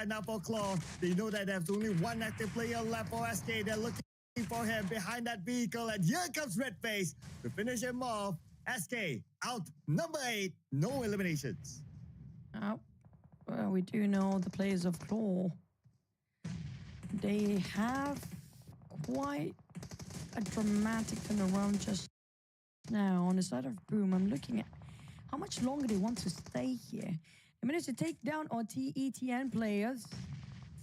right now for Claw. They know that there's only one active player left for SK. They're looking for him behind that vehicle, and here comes Redface to finish him off. SK out number 8, no eliminations. Well, we do know the players of Claw. They have quite a dramatic turnaround just now. On the side of Boom, I'm looking at how much longer they want to stay here. They managed to take down our ETN players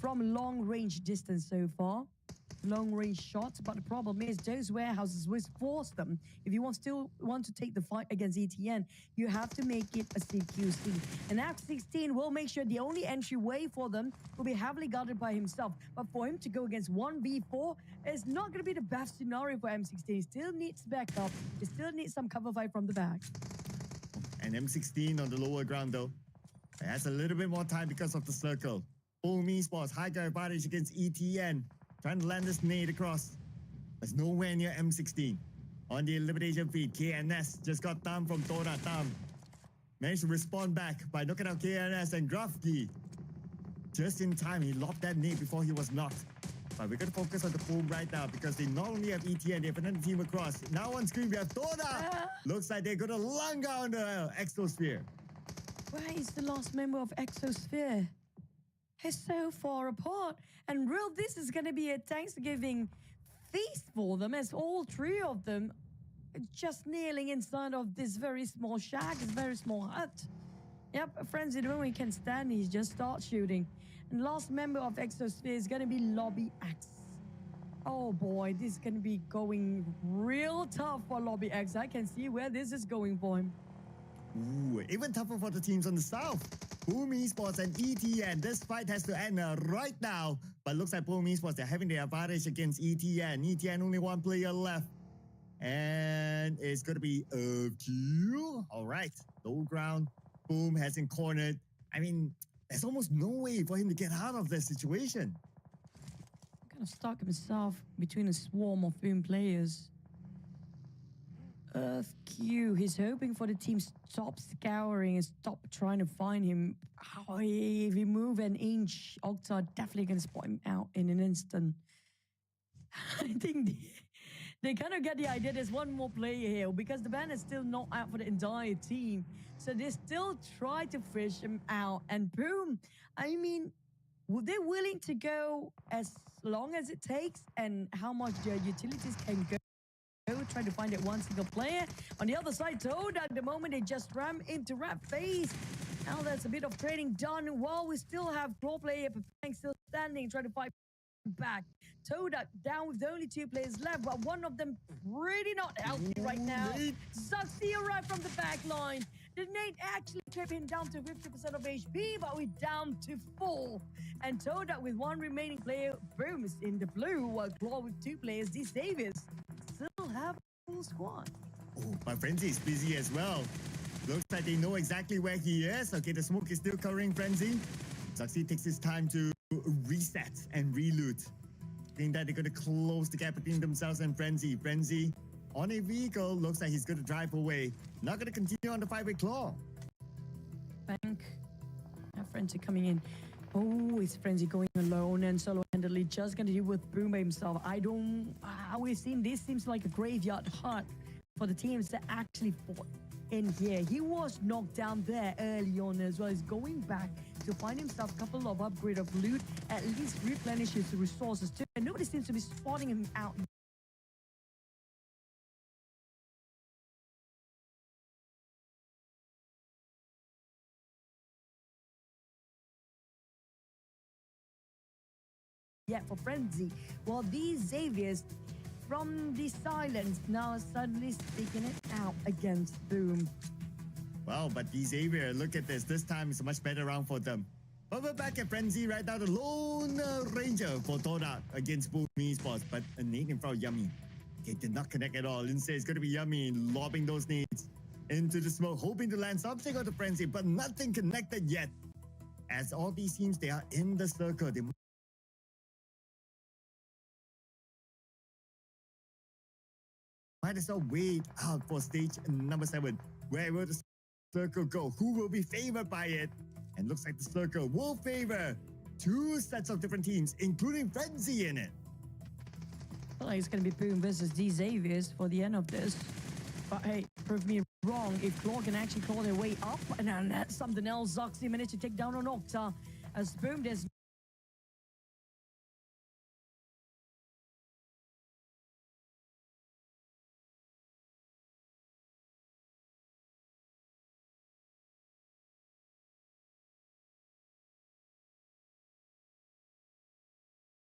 from long range distance so far. Long range shots, but the problem is those warehouses will force them. If you still want to take the fight against ETN, you have to make it a CQC. And F16 will make sure the only entryway for them will be heavily guarded by himself. But for him to go against 1v4 is not going to be the best scenario for M16. He still needs backup. He still needs some cover fight from the back. And M16 on the lower ground though. It has a little bit more time because of the circle. Boom eSports, high guard advantage against ETN. Trying to land this nade across. There's nowhere near M16. On the elimination feed, KNS just got down from TODAK. Managed to respond back by knocking out KNS and Grafki. Just in time, he lobbed that nade before he was knocked. But we're going to focus on the Boom right now because they not only have ETN, they have another team across. Now on screen, we have TODAK. Looks like they're going to lung on the XSOPHERE. Where is the last member of XSOPHERE? He's so far apart. And real, this is going to be a Thanksgiving feast for them, as all 3 of them just kneeling inside of this very small shack, this very small hut. Yep, Frenzy, the moment he can stand, he just starts shooting. And last member of XSOPHERE is going to be Lobby X. Oh boy, this is going to be going real tough for Lobby X. I can see where this is going for him. Ooh, even tougher for the teams on the south. Boom eSports and ETN. This fight has to end right now. But looks like Boom eSports, they're having the advantage against ETN. ETN only one player left. And it's going to be a kill. All right. Low ground. Boom has him cornered. I mean, there's almost no way for him to get out of this situation. Kind of stuck himself between a swarm of Boom players. Q, he's hoping for the team stop scouring and stop trying to find him. If he move an inch, Octa definitely going to spot him out in an instant. I think they kind of get the idea there's one more player here because the ban is still not out for the entire team. So they still try to fish him out. And Boom, I mean, they're willing to go as long as it takes and how much their utilities can go. Trying to find it one single player. On the other side, TODAK, the moment they just ram into FaZe. Now there's a bit of trading done while we still have Claw player still standing, trying to fight back. TODAK down with only 2 players left, but one of them pretty not healthy right now. Zuxi arrived from the back line. The nade actually kept him down to 50% of HP, but we're down to 4. And TODAK with 1 remaining player, Boom is in the blue, while Claw with 2 players, these Saviors still have a full squad. Oh, but Frenzy is busy as well. Looks like they know exactly where he is. Okay, the smoke is still covering Frenzy. Zuxi takes his time to reset and reloot. I think that they're going to close the gap between themselves and Frenzy. Frenzy on a vehicle. Looks like he's going to drive away. Not going to continue on the fight with Claw. Bank. Frenzy coming in. Oh, is Frenzy going alone and solo-handedly just going to deal with Boom by himself? How we've seen this seems like a graveyard hunt for the teams that actually fought in here. He was knocked down there early on as well. He's going back to find himself a couple of upgrade of loot, at least replenish his resources too. And nobody seems to be spotting him out. Yeah, for Frenzy. Well, these Xaviers from the silence now suddenly speaking it out against Boom. Well, but the Xavier, look at this. This time it's a much better round for them. But we're back at Frenzy right now. The lone ranger for TODAK against Boom eSports. But a nade in front of Yummy. It did not connect at all. Instead, it's going to be Yummy lobbing those nades into the smoke, hoping to land something on the Frenzy, but nothing connected yet. As all these teams, they are in the circle. They might as well wait out for stage number 7. Where will the circle go? Who will be favored by it? And looks like the circle will favor two sets of different teams, including Frenzy in it. Well, it's going to be Boom versus D Xaviers for the end of this. But hey, prove me wrong. If Claw can actually claw their way up, and then that's something else. Zoxy managed to take down on Octa. As Boom, there's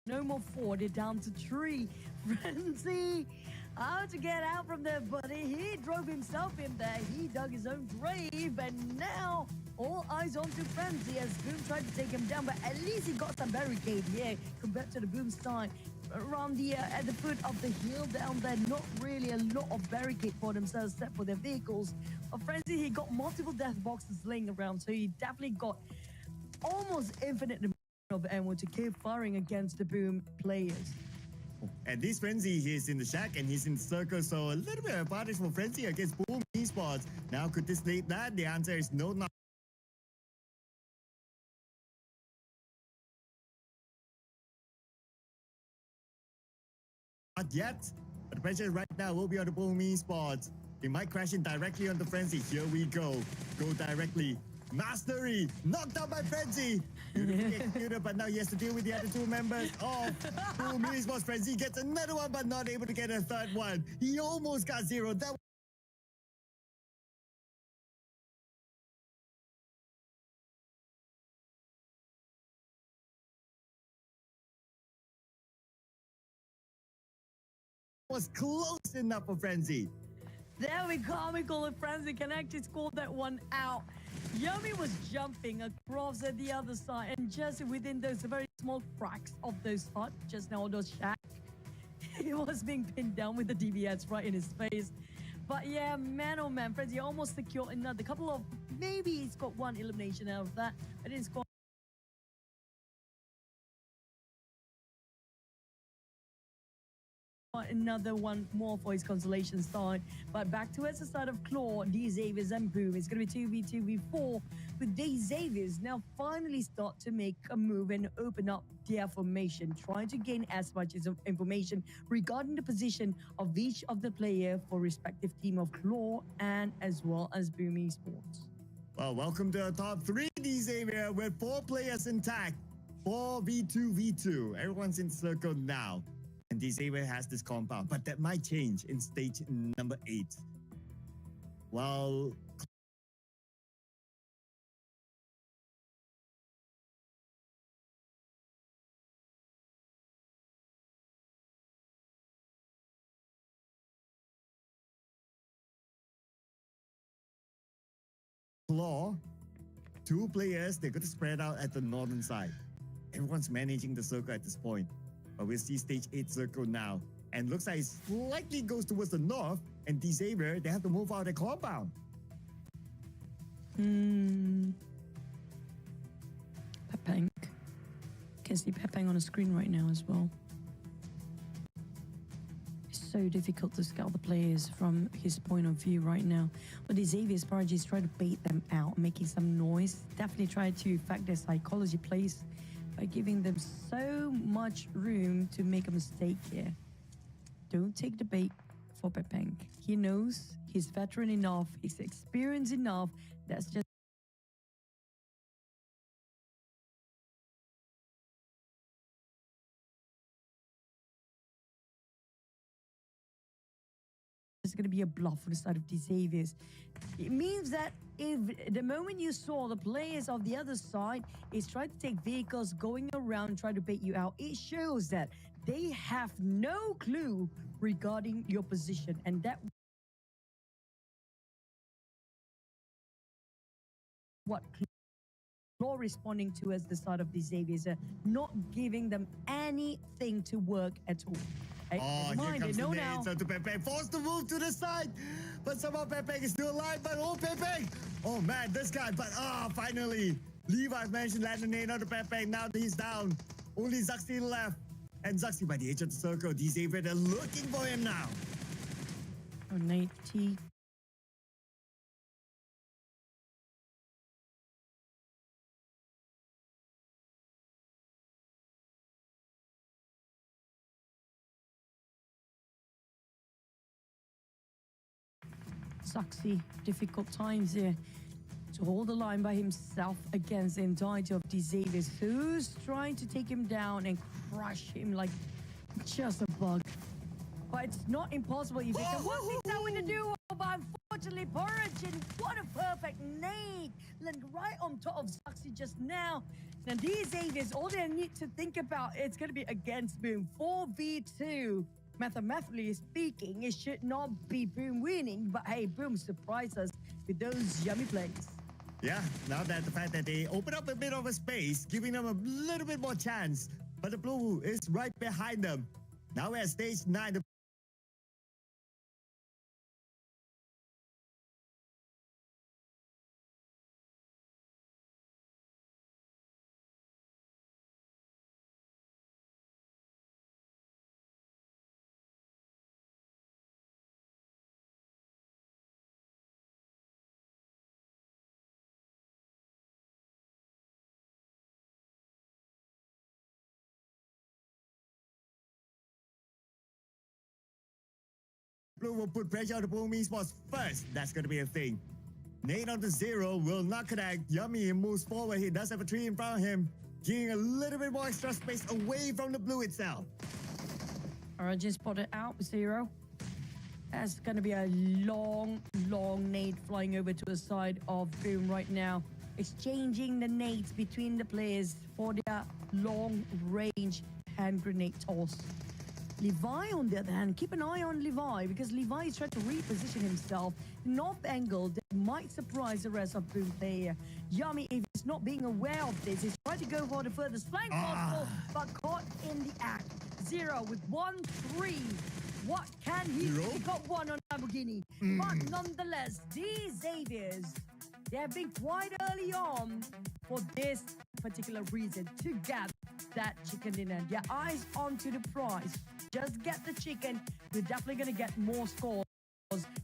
no more 4, they're down to 3. Frenzy, how to get out from there, buddy? He drove himself in there. He dug his own grave, and now all eyes on to Frenzy as Boom tried to take him down, but at least he got some barricade here compared to the Boom side. Around the at the foot of the hill down there, not really a lot of barricade for themselves except for their vehicles. But Frenzy, he got multiple death boxes laying around, so he definitely got almost infinite of ammo to keep firing against the Boom players. And this Frenzy, he's in the shack and he's in the circle, so a little bit of advantage for Frenzy against Boom Esports. Now, could this lead that? The answer is no, not yet. But the pressure right now will be on the Boom Esports. He might crash in directly on the Frenzy. Here we go. Go directly. Mastery knocked out by Frenzy. Beautifully executed, but now he has to deal with the other two members of Boom Esports. Frenzy gets another one, but not able to get a third one. He almost got 0. That was close enough for Frenzy. There we go. We call it Frenzy can actually score that one out. Yummy was jumping across at the other side, and just within those very small cracks of those huts, just now those shack, he was being pinned down with the DBS right in his face. But yeah, man oh man, Frenzy almost secured another couple of, maybe he's got one elimination out of that, but didn't score another one more for his consolation side. But back towards the side of Claw, D Xaviers and Boom. It's going to be 2v2v4 with D Xaviers now finally start to make a move and open up their formation, trying to gain as much as information regarding the position of each of the player for respective team of Claw and as well as Boom Esports. Well, welcome to the top 3, D Xavier, with 4 players intact. 4v2v2. Everyone's in circle now. And D Xavier has this compound, but that might change in stage number 8. Well, Claw, 2 players, they're going to spread out at the northern side. Everyone's managing the circle at this point. But we'll see stage 8 circle now. And looks like it slightly goes towards the north. And D Xavier, they have to move out their compound. Pepeng. Can see Pepeng on the screen right now as well. It's so difficult to scout the players from his point of view right now. But the Xavier's Parages try to bait them out, making some noise. Definitely try to affect their psychology plays by giving them so much room to make a mistake here. Don't take the bait for Pepeng. He knows he's veteran enough, he's experienced enough. That's just going to be a bluff on the side of the Xaviers. It means that if the moment you saw the players of the other side is trying to take vehicles going around, trying to bait you out, it shows that they have no clue regarding your position, and that what Claw responding to as the side of the Xaviers, not giving them anything to work at all. Oh, here comes the nades to Pepeng. Forced to move to the side. But somehow Pepeng is still alive. But oh, Pepeng. Oh, man, this guy. But finally. Levi's managed to land a nade onto Pepeng. Now he's down. Only Zaxi left. And Zaxi by the edge of the circle. D Xavier, they're looking for him now. Oh, Nate T. Saxy, difficult times here to hold the line by himself against the entirety of Xavier, who's trying to take him down and crush him like just a bug. But it's not impossible if he can work things out with the duo. But unfortunately, Origin, what a perfect nade! Landed right on top of Saxy just now. Now these Xaviers, all they need to think about, it's going to be against Boom 4v2. Mathematically speaking, it should not be Boom winning, but hey, Boom surprised us with those yummy plays. Yeah, now that the fact that they open up a bit of a space, giving them a little bit more chance. But the blue is right behind them. Now we're at stage 9. Blue will put pressure on the Boom Esports first. That's going to be a thing. Nade on the 0 will not connect. Yummy moves forward. He does have a 3 in front of him, giving a little bit more extra space away from the blue itself. Origin spotted out 0. That's going to be a long nade flying over to the side of Boom right now. Exchanging the nades between the players for their long-range hand grenade toss. Levi, on the other hand, keep an eye on Levi because Levi is trying to reposition himself in off angle that might surprise the rest of Boom player. Yummy, if he's not being aware of this, he's trying to go for the furthest flank possible, but caught in the act. 0 with 1-3. What can he do? He got 1 on Lamborghini. But nonetheless, these Xaviers, they have been quite early on for this particular reason to get that chicken dinner. Their eyes onto the prize. Just get the chicken. You're definitely going to get more scores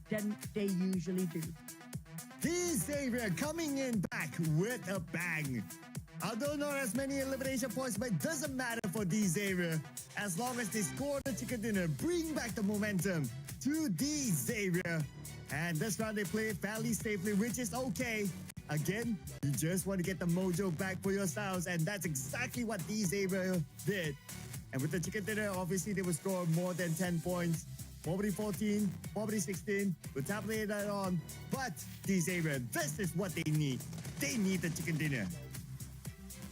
than they usually do. Xavier coming in back with a bang. Although not as many elimination points, but it doesn't matter for Xavier. As long as they score the chicken dinner, bring back the momentum to Xavier. And this round they played fairly safely, which is okay. Again, you just want to get the mojo back for yourselves, and that's exactly what Xavier did. And with the chicken dinner, obviously they will score more than 10 points. Probably 14, probably 16. We'll tabulate that on. But Xavier, this is what they need. They need the chicken dinner.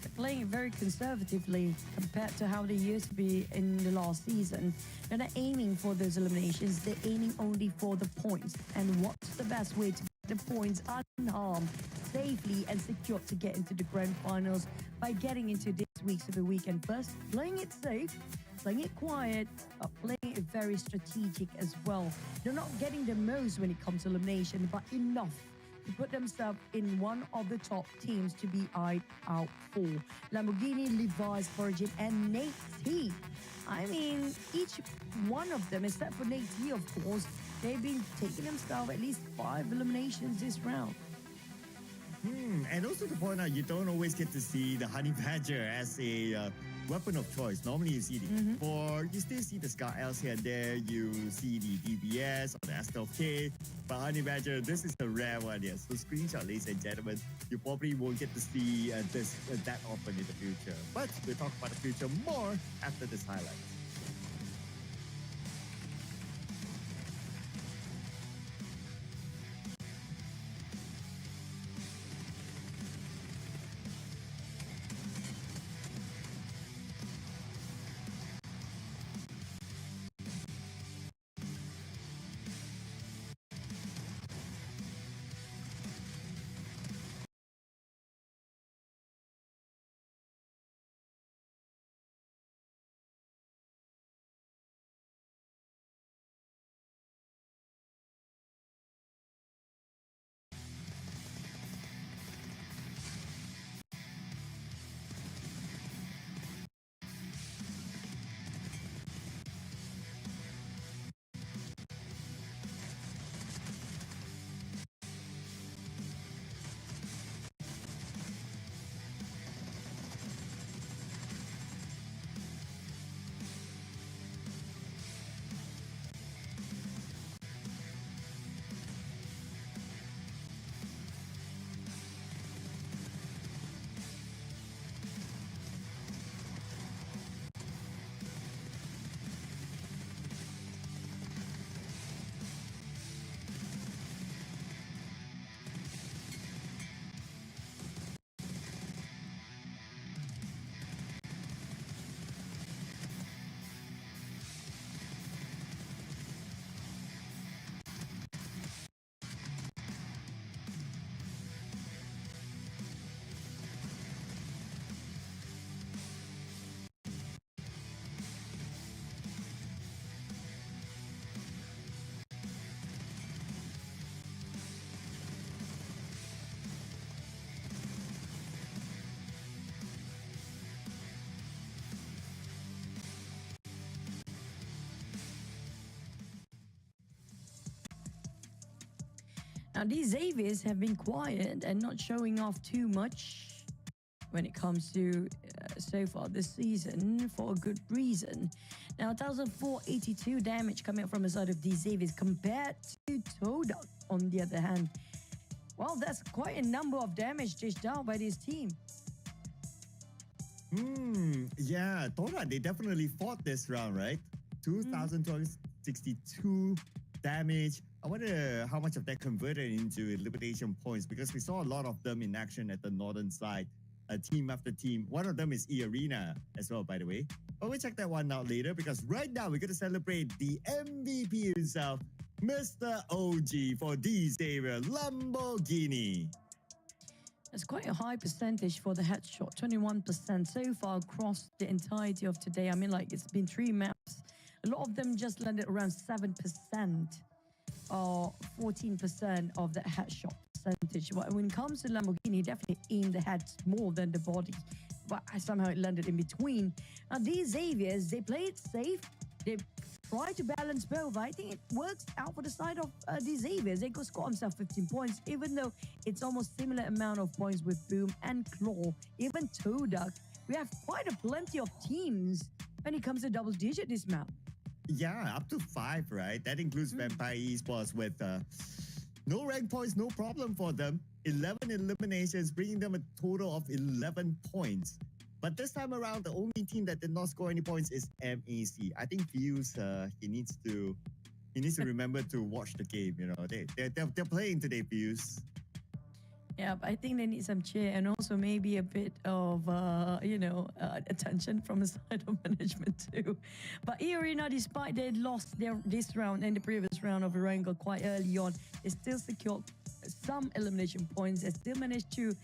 They're playing very conservatively compared to how they used to be in the last season. They're not aiming for those eliminations. They're aiming only for the points. And what's the best way to get the points unharmed, safely and secure to get into the grand finals? By getting into this week's of the weekend first, playing it safe, playing it quiet, but playing it very strategic as well. They're not getting the most when it comes to elimination, but enough to put themselves in one of the top teams to be eyed out for. Lamborghini, Levi's, Origin, and Nate T. I mean, each one of them, except for Nate T, of course, they've been taking themselves at least 5 eliminations this round. And also to point out, you don't always get to see the Honey Badger as a weapon of choice. Normally you see the or you still see the Scar Ls here and there. You see the DBS or the S12K. But Honey Badger, this is a rare one, yes. So screenshot, ladies and gentlemen. You probably won't get to see this that often in the future. But we'll talk about the future more after this highlight. Now, these Xaviers have been quiet and not showing off too much when it comes to so far this season for a good reason. Now, 1,482 damage coming up from the side of these Xaviers compared to TODAK on the other hand. Well, that's quite a number of damage dished out by this team. Yeah, TODAK, they definitely fought this round, right? 2,262 damage. I wonder how much of that converted into elimination points, because we saw a lot of them in action at the northern side, team after team. One of them is eArena as well, by the way. But we'll check that one out later, because right now we're going to celebrate the MVP himself, Mr. OG for D-Xavier Lamborghini. That's quite a high percentage for the headshot, 21% so far across the entirety of today. I mean, like, it's been 3 maps. A lot of them just landed around 7% or 14% of the headshot percentage. But when it comes to Lamborghini, definitely aimed the head more than the body. But somehow it landed in between. Now, these Xaviers, they play it safe. They try to balance both. I think it works out for the side of these Xaviers. They could score themselves 15 points, even though it's almost similar amount of points with Boom and Claw. Even TODAK, we have quite a plenty of teams when it comes to double digit this map. Yeah, up to 5, right? That includes Vampire Esports with no rank points, no problem for them. 11 eliminations, bringing them a total of 11 points. But this time around, the only team that did not score any points is MAC. I think Fuse, he needs to remember to watch the game. You know, they're playing today, Fuse. Yeah, but I think they need some cheer and also maybe a bit of, attention from the side of management too. But eArena, despite they lost this round and the previous round of Erangel quite early on, they still secured some elimination points. They still managed to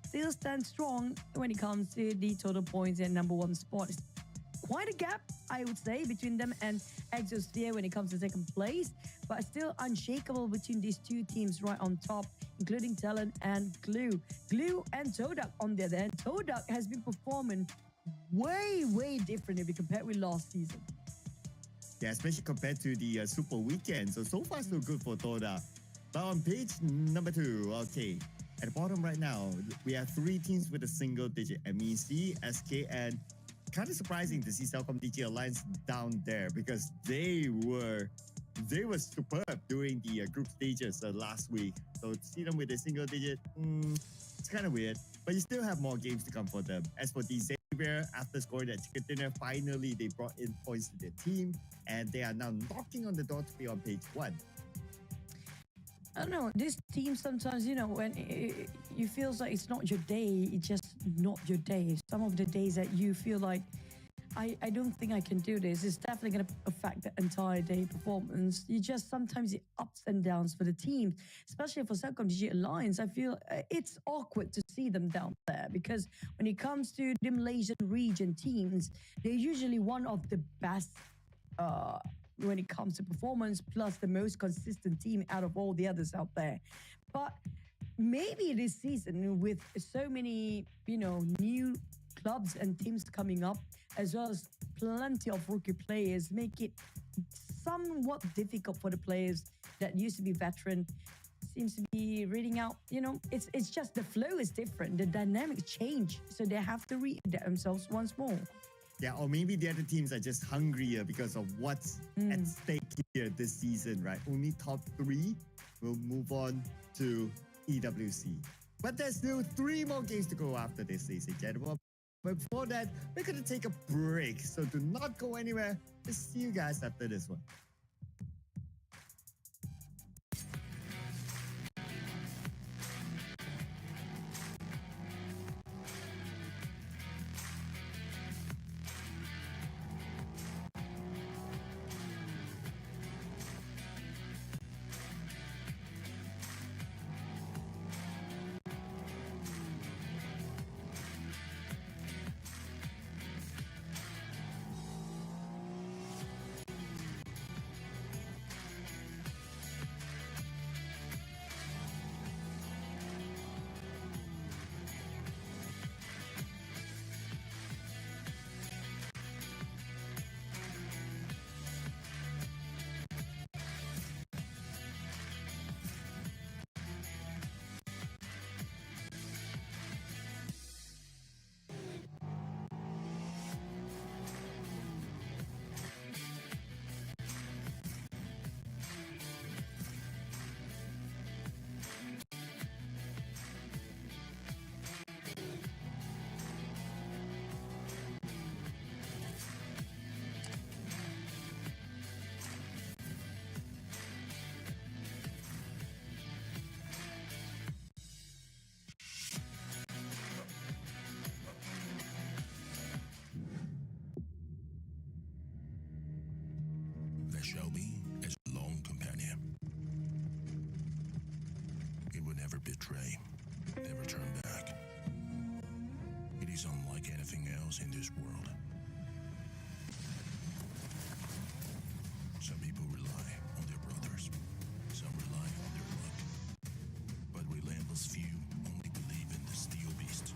still stand strong when it comes to the total points and #1 spot. It's quite a gap, I would say, between them and XSOPHERE when it comes to second place, but still unshakable between these two teams right on top, including TALON and GLUBLUG and TODAK on the other hand. TODAK has been performing way differently if we compare with last season. Yeah, especially compared to the Super Weekend. So far so good for TODAK. But on page number 2, okay. At the bottom right now, we have 3 teams with a single digit: MEC, SK, and kind of surprising to see CelcomDigi Alliance down there, because they were superb during the group stages last week. So to see them with a single digit, it's kind of weird. But you still have more games to come for them. As for D-Xavier, after scoring that chicken dinner, finally they brought in points to their team, and they are now knocking on the door to be on page 1. I don't know, this team sometimes, when you feel like it's not your day, it's just not your day. Some of the days that you feel like, I don't think I can do this, it's definitely going to affect the entire day performance. You just sometimes the ups and downs for the team, especially for CelcomDigi Alliance. I feel it's awkward to see them down there, because when it comes to the Malaysian region teams, they're usually one of the best when it comes to performance, plus the most consistent team out of all the others out there. But maybe this season, with so many, new clubs and teams coming up, as well as plenty of rookie players, make it somewhat difficult for the players that used to be veteran. Seems to be reading out, it's just the flow is different, the dynamics change, so they have to readapt themselves once more. Yeah, or maybe the other teams are just hungrier because of what's at stake here this season, right? Only top 3 will move on to EWC. But there's still 3 more games to go after this, ladies and gentlemen. But before that, we're going to take a break. So do not go anywhere. We'll see you guys after this one. shall be as a long companion. It will never betray, never turn back. It is unlike anything else in this world. Some people rely on their brothers, some rely on their luck, but relentless few only believe in the steel beast.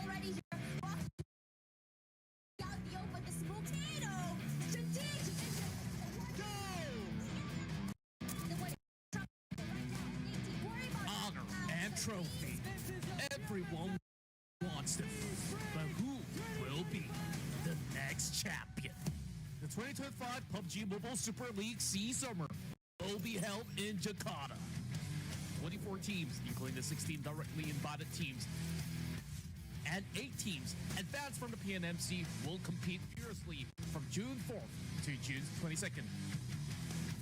already here. Out the open, this volcano. Strategic. Honor and trophy. Everyone wants them. But who will be the next champion? The 2025 PUBG Mobile Super League SEA Summer will be held in Jakarta. 24 teams, including the 16 directly invited teams, and 8 teams advanced from the PNMC will compete fiercely from June 4th to June 22nd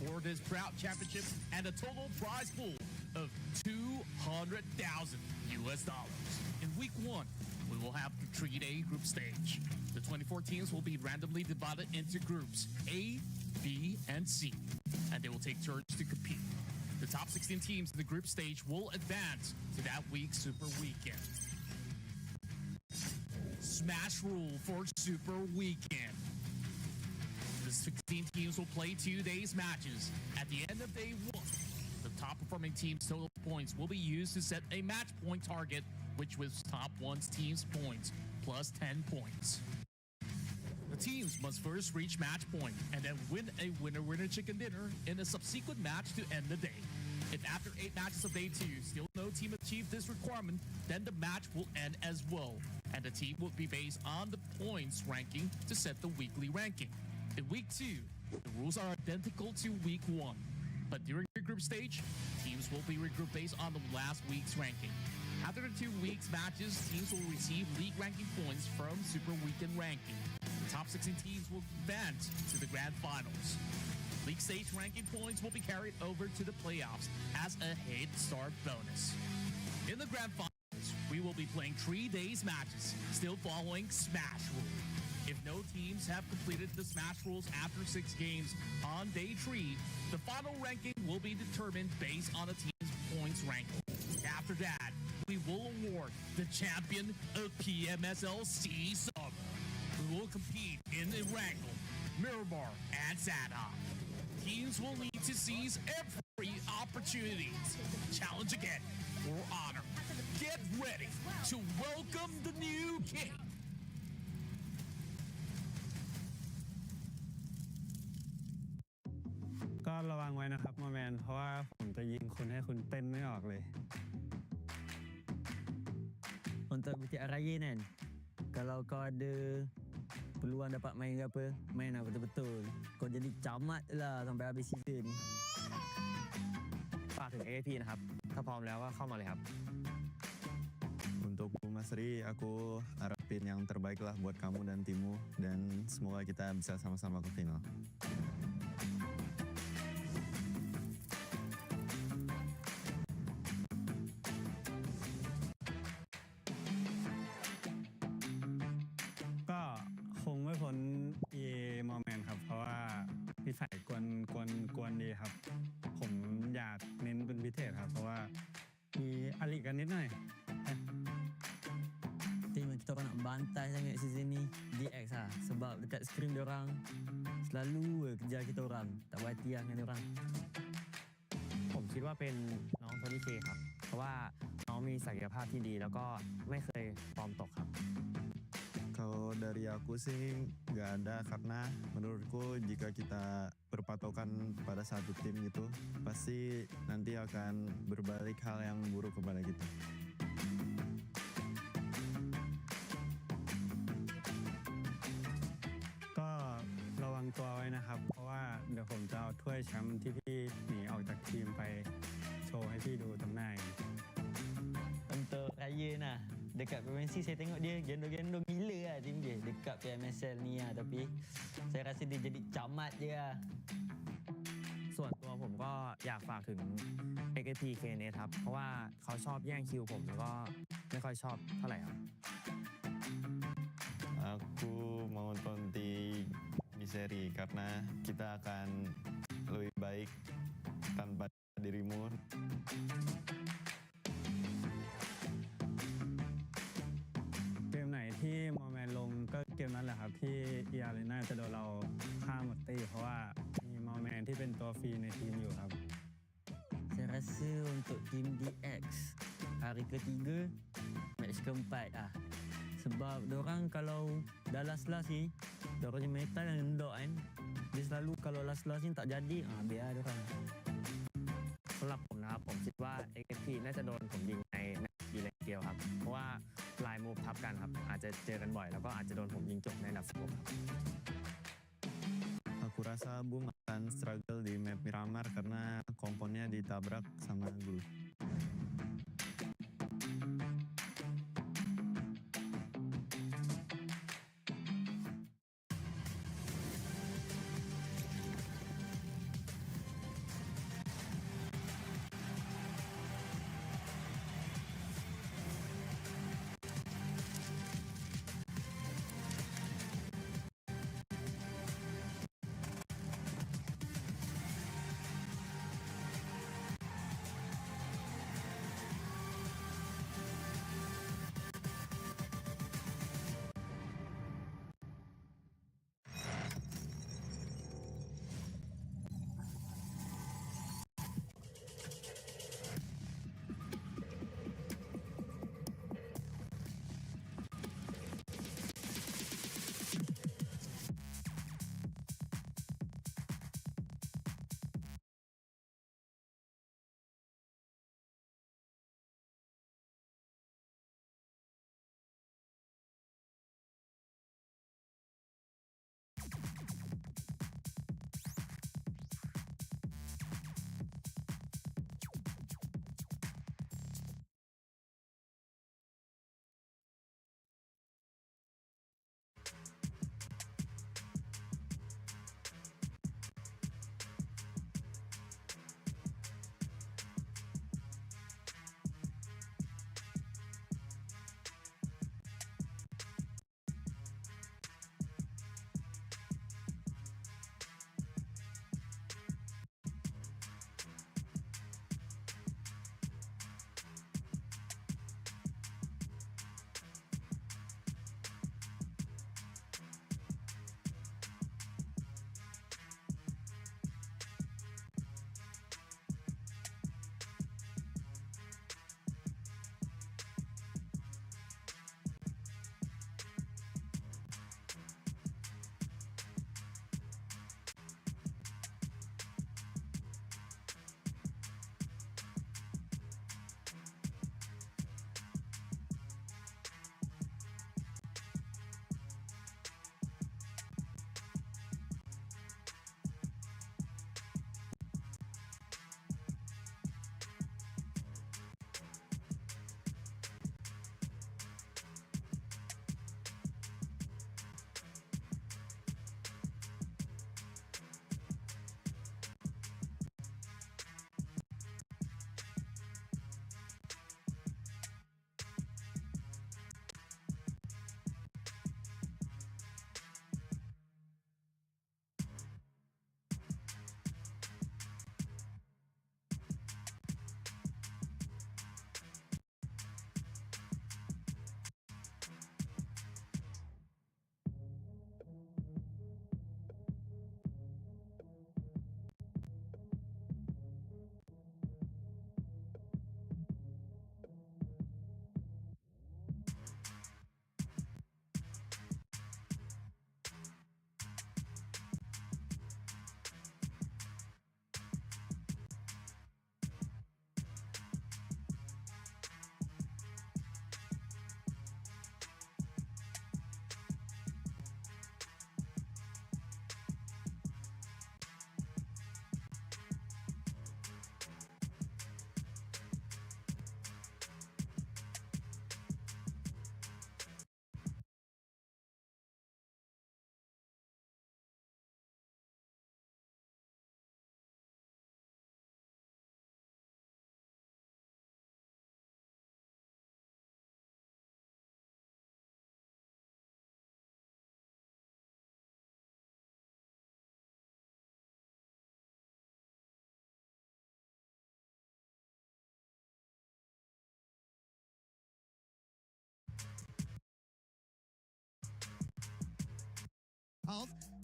for this proud championship and a total prize pool of $200,000 US. In week 1, we will have the 3-day group stage. The 24 teams will be randomly divided into groups A, B, and C, and they will take turns to compete. The top 16 teams in the group stage will advance to that week's Super Weekend. Smash rule for Super Weekend. The 16 teams will play 2 days matches. At the end of day 1, the top performing team's total points will be used to set a match point target, which was top 1's team's points plus 10 points. The teams must first reach match point and then win a winner-winner chicken dinner in a subsequent match to end the day. If after 8 matches of day 2 still no team achieved this requirement, then the match will end as well, and the team will be based on the points ranking to set the weekly ranking. In week 2, the rules are identical to week 1, but during the group stage, teams will be regrouped based on the last week's ranking. After the 2 weeks matches, teams will receive league ranking points from Super Weekend ranking. The top 16 teams will advance to the grand finals. League stage ranking points will be carried over to the playoffs as a head start bonus. In the grand finals, we will be playing 3 days matches, still following Smash Rule. If no teams have completed the Smash Rules after 6 games on day 3, the final ranking will be determined based on the team's points ranking. After that, we will award the champion of PMSL SEA Summer, who will compete in Erangel, Miramar, and Sadham. Teams will need to seize every opportunity to challenge again for honor. Get ready to welcome the new king. ก็ระวังไว้นะครับโมแมนเพราะว่าผมจะยิงคุณให้คุณเต้นไม่ออกเลย Untuk bukti arayinan, kalau kau ada peluang dapat main ke apa, main lah betul-betul. Kau jadi camat lah sampai habis season ni. ฝากถึง AAP นะครับ ถ้าพร้อมแล้วก็เข้ามาเลยครับ Untuk Bu Masri, aku harapin yang terbaik lah buat kamu dan timmu, dan semoga kita bisa sama-sama ke final. Moment ครับเพราะว่าพิสัยกวนดีครับผมอยากเน้นเป็นพิเศษครับเพราะว่ามีอลิกันนิดหน่อย Tim kita orang nak bantai sangat season ni DX lah sebab dekat screen diorang selalu kejar kita orang tak berhati lah dengan diorang ผมคิดว่าเป็นน้องโทนี่เคครับ เพราะว่าน้องมีศักยภาพที่ดีแล้วก็ไม่เคยฟอร์มตกครับ Kalau dari aku sih nggak ada, karena menurutku jika kita berpatokan pada satu tim gitu, pasti nanti akan berbalik hal yang buruk kepada kita.ก็ระวังตัวไว้นะครับเพราะว่าเดี๋ยวผมจะเอาถ้วยแชมป์ที่พี่หนีออกจากทีมไปโชว์ให้พี่ดูตรงหน้า Untuk Raya nah dekat PMSL saya tengok dia gendong-gendong gila lah tim dia dekat PMSL ni lah, tapi saya rasa dia jadi camat je lah. ส่วนตัวผมก็อยากฝากถึง XSP KNS ครับ เพราะว่าเขาชอบแย่งคิวผมแล้วก็ไม่ค่อยชอบเท่าไหร่ครับ Aku mau nonton di seri karena kita akan lebih baik tanpa dirimu. เกมไหนที่โมแมนลงก็เกมนั้นแหละครับที่eArenaจะโดนเราฆ่าหมดตีเพราะว่ามีโมแมนที่เป็นตัวฟรีในทีมอยู่ครับ Saya rasa untuk tim DX hari ketiga match keempat Sebab dorang kalau dah last-last ni, dorang punya metal yang endok kan. Dia selalu kalau last-last ni tak jadi, biar dorang. สำหรับผมนะครับผมคิดว่า XP น่าจะโดนผมยิงในแมตช์ทีเดียวครับเพราะว่าลายมูฟทับกันครับอาจจะเจอกันบ่อยแล้วก็อาจจะโดนผมยิงจบในอันดับ16ครับ Aku rasa Bung akan struggle di map Miramar karena komponnya ditabrak sama Glue.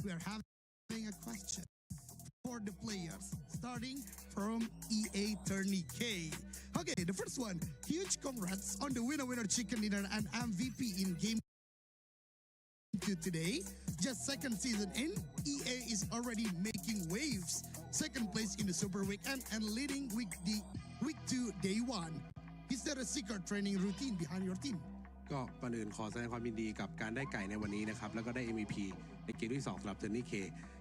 We are having a question for the players, starting from EA Tourney K. Okay, the first one, huge congrats on the winner chicken dinner and MVP in game to today. Just second season in, EA is already making waves. Second place in the Super Weekend and leading week 2 day 1. Is there a secret training routine behind your team? ก็ก่อนอื่นขอแสดงความยินดีกับการได้ไก่ในวันนี้นะครับแล้วก็ได้ MVP ในเกมที่2สำหรับ Tony K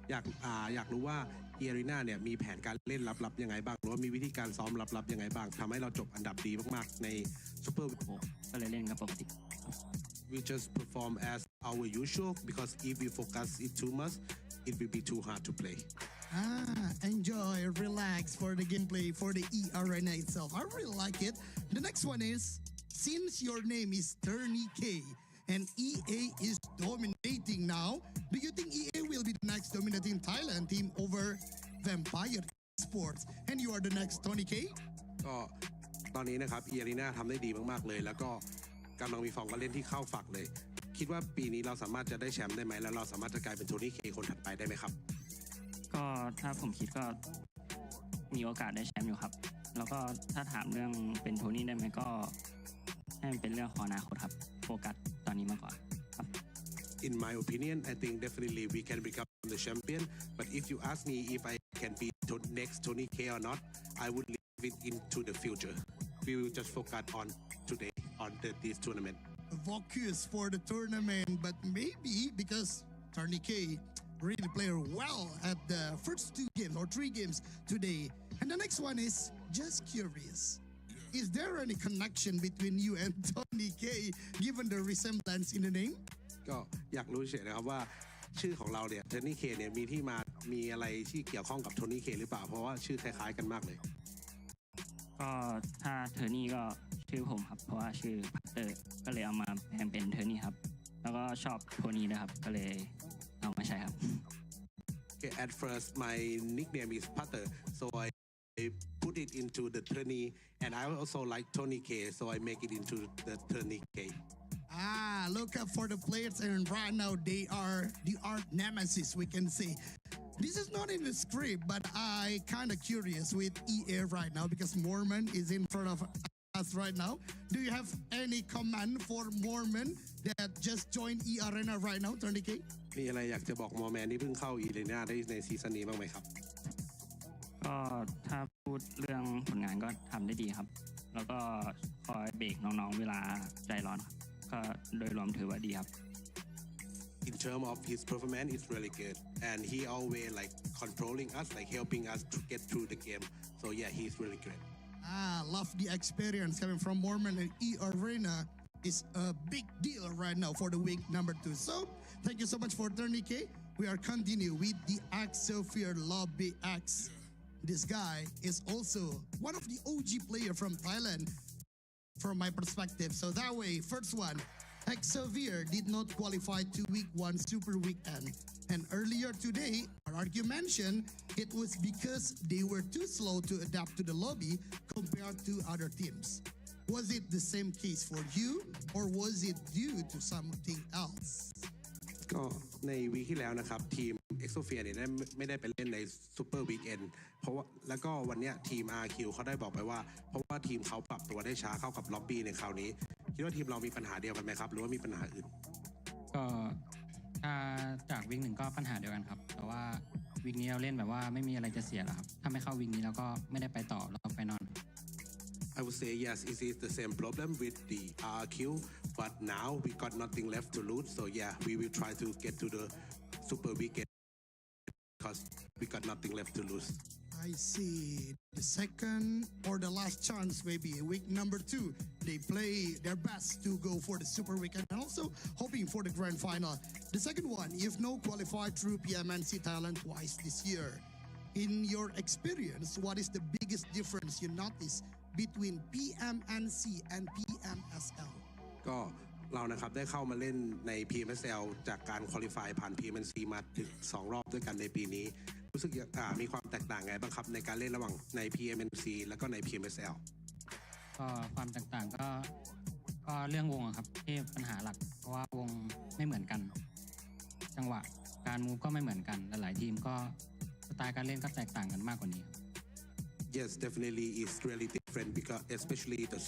อยากรู้ว่า eArena เนี่ยมีแผนการเล่นลับๆยังไงบ้างหรือว่ามีวิธีการซ้อมลับๆยังไงบ้างทำให้เราจบอันดับดีมากๆใน Super ก็เลยเล่นกับปกติ We just perform as our usual because if we focus it too much it will be too hard to play. Enjoy, relax for the gameplay for the eArena itself. I really like it. The next one is, since your name is Tony K and EA is dominating now, do you think EA will be the next dominating Thailand team over Vampire Sports and you are the next Tony K? ก็ตอนนี้นะครับ eArena ทำได้ดีมากๆเลยแล้วก็กำลังมีฟองก็เล่นที่เข้าฝักเลยคิดว่าปีนี้เราสามารถจะได้แชมป์ได้ไหมแล้วเราสามารถจะกลายเป็นโทนี่เคคนถัดไปได้ไหมครับก็ถ้าผมคิดก็มีโอกาสได้แชมป์อยู่ครับแล้วก็ถ้าถามเรื่องเป็นโทนี่ได้ไหมก็ให้มันเป็นเรื่องของอนาคตครับโฟกัสตอนนี้มากกว่าครับ In my opinion I think definitely we can become the champion but if you ask me if I can be next Tony K or not I would leave it into the future we will just focus on today on this tournament Focus for the tournament but maybe because Tony K really play well at the first 2 games or 3 games today. And the next one is just curious. Is there any connection between you and Tony K given the resemblance in the name? ก็อยากรู้เฉยนะครับว่าชื่อของเราเนี่ย Tony K เนี่ยมีที่มามีอะไรที่เกี่ยวข้องกับ Tony K หรือเปล่าเพราะว่าชื่อคล้ายๆกันมากเลยก็ถ้าเทอร์นี่ก็ชื่อผมครับเพราะว่าชื่อพัตเตอร์ก็เลยเอามาแทนเป็นเทอร์นี่ครับแล้วก็ชอบโทนี่นะครับก็เลยเอามาใช้ครับ Okay, at first my nickname is Putter, so I put it into the Tony, and I also like Tony K, so I make it into the Tony K. Look up for the players, and right now they are the art nemesis, we can say. This is not in the script, but I kind of curious with EA right now because Mormon is in front of us right now. Do you have any command for Mormon that just joined eArena right now, Tony K? มีอะไรอยากจะบอกมอร์แมนที่เพิ่งเข้าeArenaได้ในซีซั่นนี้บ้างไหมครับก็ถ้าพูดเรื่องผลงานก็ทำได้ดีครับแล้วก็คอยเบรกน้องๆเวลาใจร้อนครับก็โดยรวมถือว่าดีครับ In terms of his performance it's really good and he always like controlling us like helping us to get through the game so yeah he's really great love the experience coming from Mormon and eArena is a big deal right now for the week number 2. So thank you so much for Tony K. We are continue with the XSOPHERE Lobby X. This guy is also one of the OG player from Thailand from my perspective. So that way, first one, XSOPHERE did not qualify to week 1 Super Weekend. And earlier today, our argument mentioned it was because they were too slow to adapt to the lobby compared to other teams. Was it the same case for you or was it due to something else? ก็ในวีคที่แล้วนะครับทีม XSOPHERE เนี่ยไม่ได้ไปเล่นใน Super Weekend เพราะว่าแล้วก็วันนี้ทีม RQ เขาได้บอกไปว่าเพราะว่าทีมเขาปรับตัวได้ช้าเข้ากับล็อบบี้ในคราวนี้คิดว่าทีมเรามีปัญหาเดียวกันไหมครับหรือว่ามีปัญหาอื่นก็ถ้าจากวีค 1ก็ปัญหาเดียวกันครับแต่ว่าวีคนี้เราเล่นแบบว่าไม่มีอะไรจะเสียแล้วครับถ้าไม่เข้าวีคนี้แล้วก็ไม่ได้ไปต่อเราต้องไปนอน I would say yes, it is the same problem with the RQ, but now we got nothing left to lose. So yeah, we will try to get to the Super Weekend because we got nothing left to lose. I see. The second or the last chance, maybe week number 2, they play their best to go for the Super Weekend and also hoping for the grand final. The second one, if no qualified through PMSL Thailand twice this year. In your experience, what is the biggest difference you notice between PMSL and PMSL? ก็เรานะครับได้เข้ามาเล่นใน PMSL จากการควอลิฟายผ่าน PMSL มาถึง2 รอบด้วยกันในปีนี้รู้สึกมีความแตกต่างไงบ้างครับในการเล่นระหว่างใน PMSL แล้วก็ใน PMSL ก็ความแตกต่างก็เรื่องวงครับที่ปัญหาหลักเพราะว่าวงไม่เหมือนกันจังหวะการมูฟก็ไม่เหมือนกันหลายๆทีมก็สไตล์การเล่นก็แตกต่างกันมากกว่านี้ Yes, definitely it's really different because especially the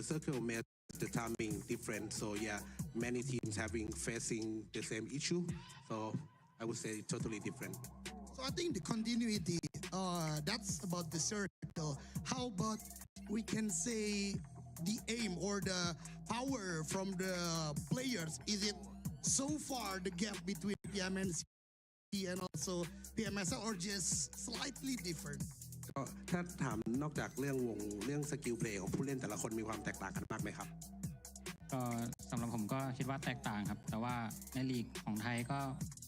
circle made the timing different. So yeah, many teams facing the same issue. So I would say totally different. So I think the continuity, that's about the circle. How about we can say the aim or the power from the players? Is it so far the gap between PMNC and also PMSL or just slightly different? ก็ถ้าถามนอกจากเรื่องวงเรื่องสกิลเพลย์ของผู้เล่นแต่ละคนมีความแตกต่างกันมากไหมครับ ก็สำหรับผมก็คิดว่าแตกต่างครับแต่ว่าในลีกของไทยก็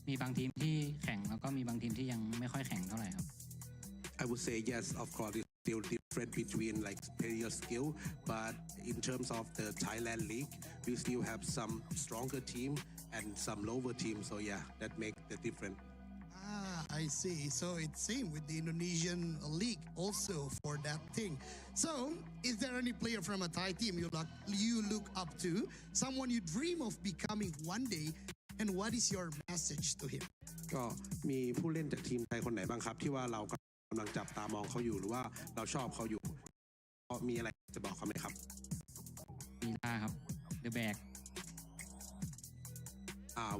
มีบางทีมที่แข่งแล้วก็มีบางทีมที่ยังไม่ค่อยแข่งเท่าไหร่ครับ I would say yes, of course, it's still different between like player skill, but in terms of the Thailand league, we still have some stronger team and some lower team. So yeah, that makes the difference. I see. So it's same with the Indonesian league also for that thing. So is there any player from a Thai team you look up to, someone you dream of becoming one day, and what is your message to him? ก็มีผู้เล่นจากทีมไทยคนไหนบ้างครับที่ว่าเรากำลังจับตามองเขาอยู่หรือว่าเราชอบเขาอยู่มีอะไรจะบอกเขาไหมครับ มีล่าครับ The Bag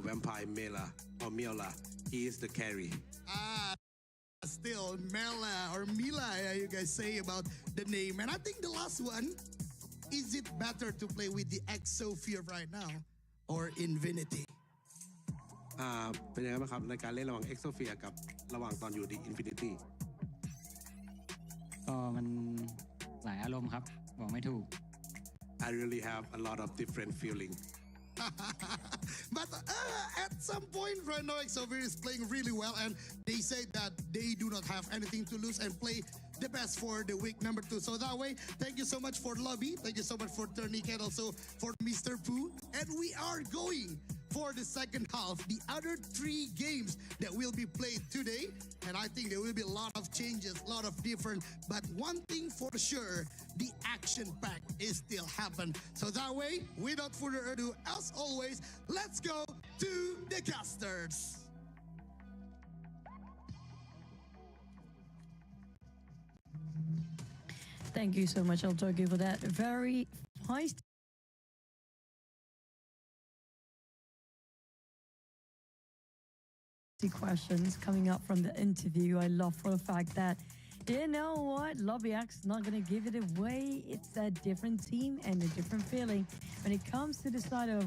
Vampire Mela or Mela, he is the carry. Still Mela or Mila, you guys say about the name. And I think the last one, is it better to play with the XSOPHERE right now or Infinity? เป็นยังไงบ้างครับในการเล่นระหว่าง XSOPHERE กับระหว่างตอนอยู่ใน Infinity ก็มันหลายอารมณ์ครับบอกไม่ถูก I really have a lot of different feeling. But at some point right now XSOPHERE is playing really well and they say that they do not have anything to lose and play the best for the week number 2. So that way, thank you so much for Lobby, thank you so much for Tournike and also for Mr. Pooh. And we are going for the second half, the other 3 games that will be played today. And I think there will be a lot of changes, a lot of different. But one thing for sure, the action pack is still happen. So that way, without further ado, as always, let's go to the casters. Thank you so much, Altogi, for that very feisty questions coming up from the interview. I love for the fact that, you know what, Lobby X not going to give it away. It's a different team and a different feeling. When it comes to the side of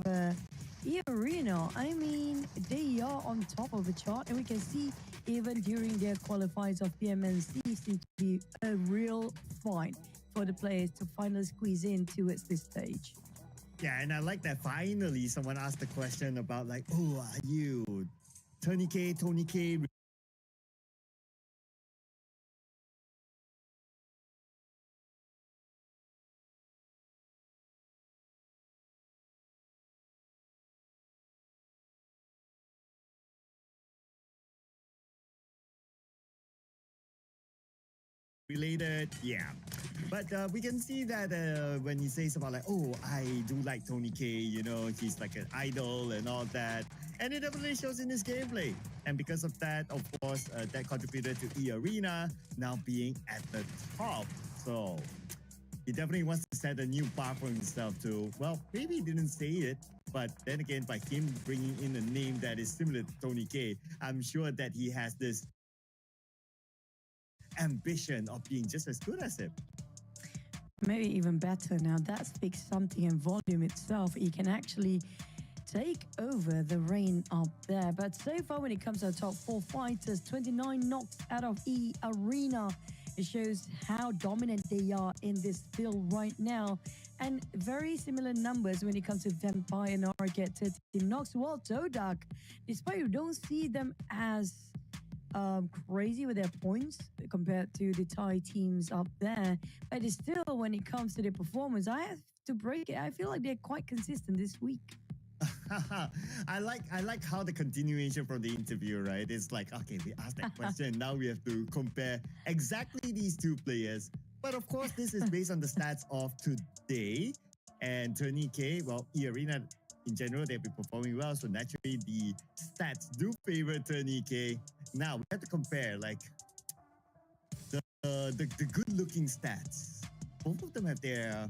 eArena, I mean, they are on top of the chart, and we can see even during their qualifiers of PMNC seems to be a real fight for the players to finally squeeze in towards this stage. Yeah, and I like that finally someone asked the question about like, oh, are you Tony K? Related, yeah. But we can see that when he says about like, oh, I do like Tony K, you know, he's like an idol and all that. And it definitely shows in his gameplay. And because of that, of course, that contributed to eArena now being at the top. So he definitely wants to set a new bar for himself too. Well, maybe he didn't say it, but then again, by him bringing in a name that is similar to Tony K, I'm sure that he has this ambition of being just as good as him. Maybe even better. Now that speaks something in volume itself. He can actually take over the reign up there. But so far when it comes to the top 4 fighters, 29 knocks out of eArena. It shows how dominant they are in this field right now. And very similar numbers when it comes to Vampire and Arget 13 knocks. Well, TODAK, despite you don't see them as crazy with their points compared to the Thai teams up there, but it's still, when it comes to their performance, I have to break it. I feel like they're quite consistent this week. I like how the continuation from the interview, right? It's like, okay, we asked that question, now we have to compare exactly these 2 players. But of course, this is based on the stats of today. And Tony K, well, eArena in general, they've been performing well, so naturally the stats do favor Tony K. Now we have to compare like the good-looking stats. Both of them have their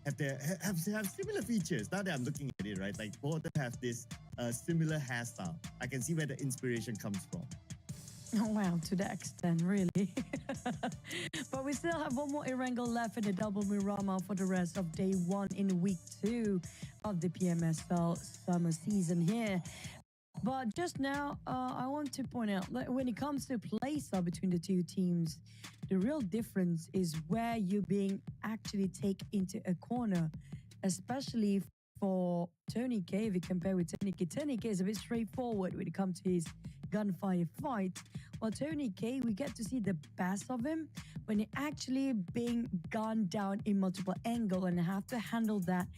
have similar features. Now that I'm looking at it, right, like both of them have this similar hairstyle. I can see where the inspiration comes from. Oh, wow, to that extent, really. But we still have one more Erangel left in the double Mirama for the rest of day 1 in week 2 of the PMSL summer season here. But just now, I want to point out, like, when it comes to play style between the two teams, the real difference is where you're being actually taken into a corner, especially for Tony K. If you compare with Tony K, Tony K is a bit straightforward when it comes to his gunfire fight. While Tony K, we get to see the best of him when he actually being gunned down in multiple angles and have to handle that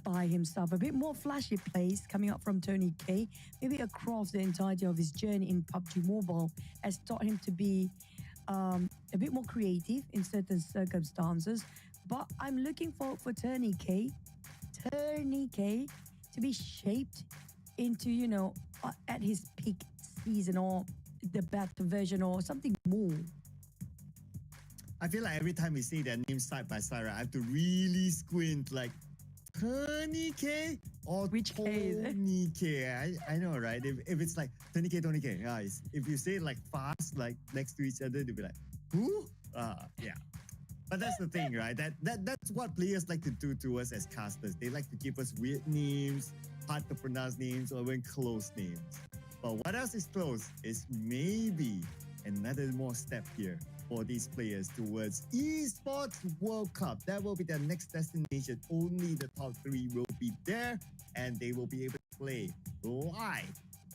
by himself. A bit more flashy plays coming up from Tony K, maybe across the entirety of his journey in PUBG Mobile, has taught him to be a bit more creative in certain circumstances. But I'm looking for Tony K to be shaped into, you know, at his peak season or the better version or something more. I feel like every time we see their names side by side, right, I have to really squint, like, Tony K or which K is it? Tony K? I know, right? If it's like Tony K, guys, if you say it like fast, like next to each other, they'll be like, who? Yeah. But that's the thing, right? That's what players like to do to us as casters. They like to give us weird names, hard to pronounce names, or even close names. But what else is close is maybe another more step here for these players towards Esports World Cup. That will be their next destination. Only the top 3 will be there, and they will be able to play live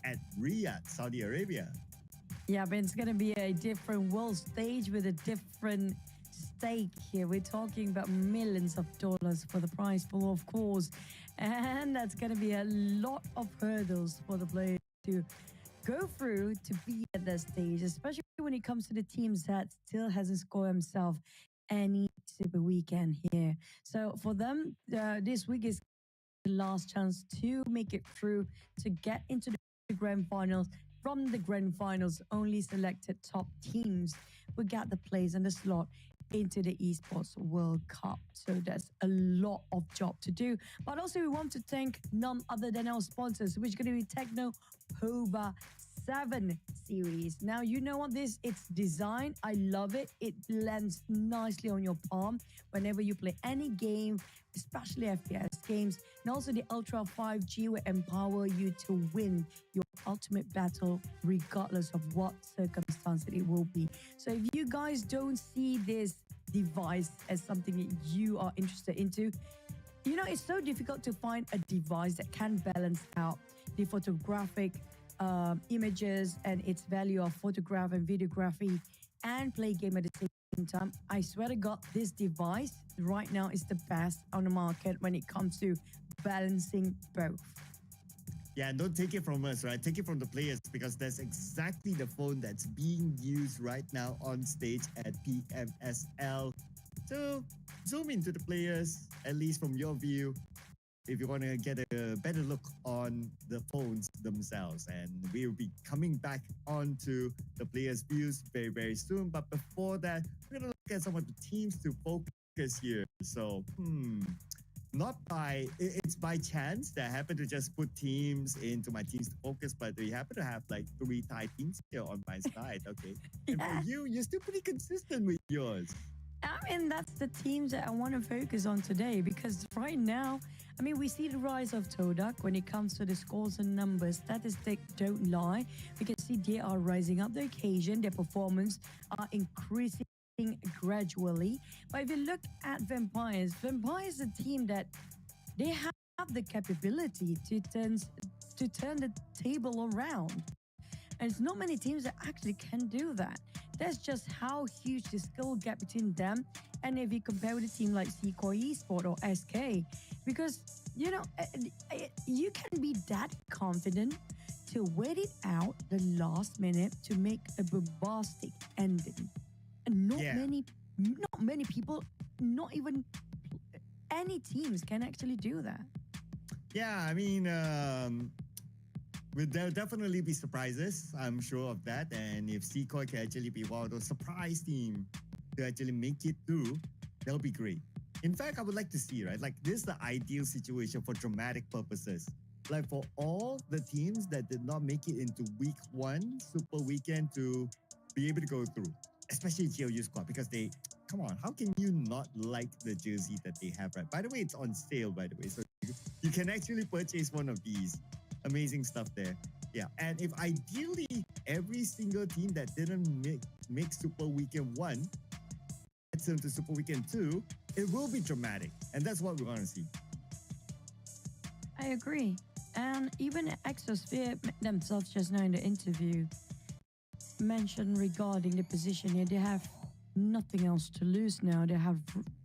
at Riyadh, Saudi Arabia. Yeah, but it's going to be a different world stage with a different stake here. We're talking about millions of dollars for the prize pool, of course. And that's going to be a lot of hurdles for the players to go through to be at that stage, especially when it comes to the teams that still hasn't scored himself any super weekend here. So for them, this week is the last chance to make it through to get into the grand finals. From the grand finals, only selected top teams will get the place and the slot into the Esports World Cup. So there's a lot of job to do. But also we want to thank none other than our sponsors, which is going to be Techno Poba 7 series. Now, you know what this? It's designed. I love it. It lands nicely on your palm whenever you play any game, especially FPS games. And also the Ultra 5G will empower you to win your ultimate battle regardless of what circumstance it will be. So if you guys don't see this device as something that you are interested into, you know, it's so difficult to find a device that can balance out the photographic images and its value of photograph and videography and play game at the same time. I swear to God, this device right now is the best on the market when it comes to balancing both. Yeah, and don't take it from us, right? Take it from the players, because that's exactly the phone that's being used right now on stage at PMSL. So zoom into the players, at least from your view, if you want to get a better look on the phones themselves. And we will be coming back onto the players' views very, very soon. But before that, we're going to look at some of the teams to focus here. So, it's by chance that I happen to just put teams into my teams to focus, but we happen to have like 3 Thai teams here on my side, okay? And for you, you're still pretty consistent with yours. I mean, that's the teams that I want to focus on today, because right now, I mean, we see the rise of TODAK when it comes to the scores and numbers. Statistics don't lie. We can see they are rising up the occasion. Their performance are increasing gradually. But if you look at Vampires is a team that they have the capability to turn the table around. And it's not many teams that actually can do that. That's just how huge the skill gap between them. And if you compare with a team like KHOI Esport or SK, because, you know, you can be that confident to wait it out the last minute to make a bombastic ending. And not many people, not even any teams can actually do that. Yeah, I mean, there'll definitely be surprises. I'm sure of that. And if KHOI can actually be one of those surprise team to actually make it through, that'll be great. In fact, I would like to see, right? Like, this is the ideal situation for dramatic purposes. Like, for all the teams that did not make it into week 1 Super Weekend to be able to go through, especially GLU squad, because they, come on, how can you not like the jersey that they have, right? By the way, it's on sale, by the way. So you can actually purchase one of these. Amazing stuff there. Yeah, and if ideally every single team that didn't make Super Weekend 1 gets into Super Weekend 2, it will be dramatic. And that's what we want to see. I agree. And even XSOPHERE themselves just now in the interview mentioned regarding the position here, they have nothing else to lose now. They have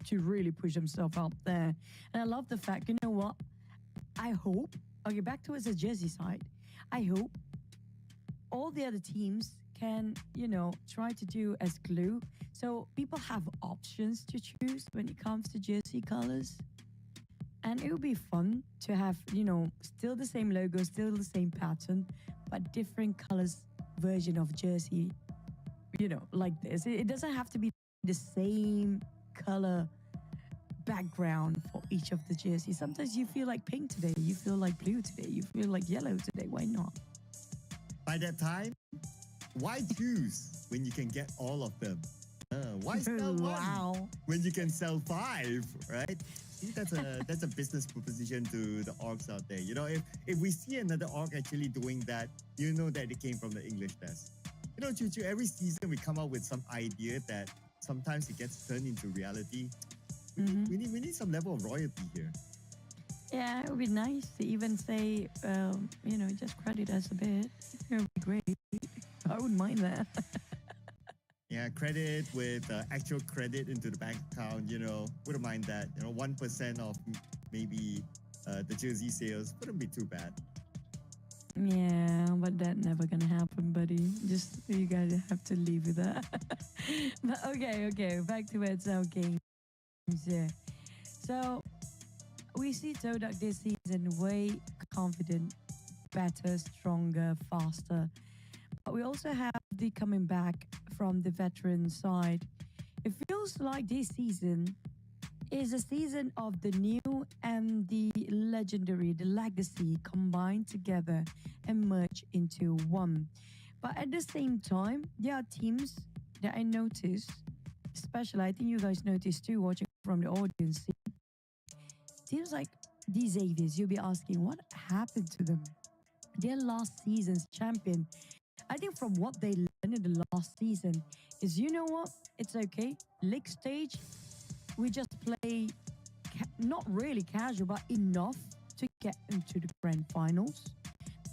to really push themselves out there. And I love the fact, you know what? I hope, okay, back towards the jersey side, I hope all the other teams can, you know, try to do as glue. So people have options to choose when it comes to jersey colors. And it would be fun to have, you know, still the same logo, still the same pattern, but different colors version of jersey, you know, like this. It doesn't have to be the same color background for each of the jerseys. Sometimes you feel like pink today, you feel like blue today, you feel like yellow today. Why not? By that time, why choose when you can get all of them? Why sell one when you can sell 5, right? See, that's a business proposition to the orgs out there. You know, if we see another org actually doing that, you know that it came from the English desk. You know, Chuchu, every season we come up with some idea that sometimes it gets turned into reality. We need some level of royalty here. Yeah, it would be nice to even say, you know, just credit us a bit. It would be great. I wouldn't mind that. Yeah, credit with actual credit into the bank account, you know, wouldn't mind that. You know, 1% of maybe the jersey sales wouldn't be too bad. Yeah, but that never gonna happen, buddy. Just, you guys have to leave with that. But okay, back to our games here. So, we see TODAK this season way confident, better, stronger, faster. But we also have the coming back from the veteran side. It feels like this season is a season of the new and the legendary, the legacy combined together and merged into one. But at the same time, there are teams that I noticed, especially I think you guys noticed too, watching from the audience. Teams like these Xaviers, you'll be asking, what happened to them? Their last season's champion. I think from what they learned in the last season is, you know what? It's okay. League stage, we just play not really casual, but enough to get into the grand finals.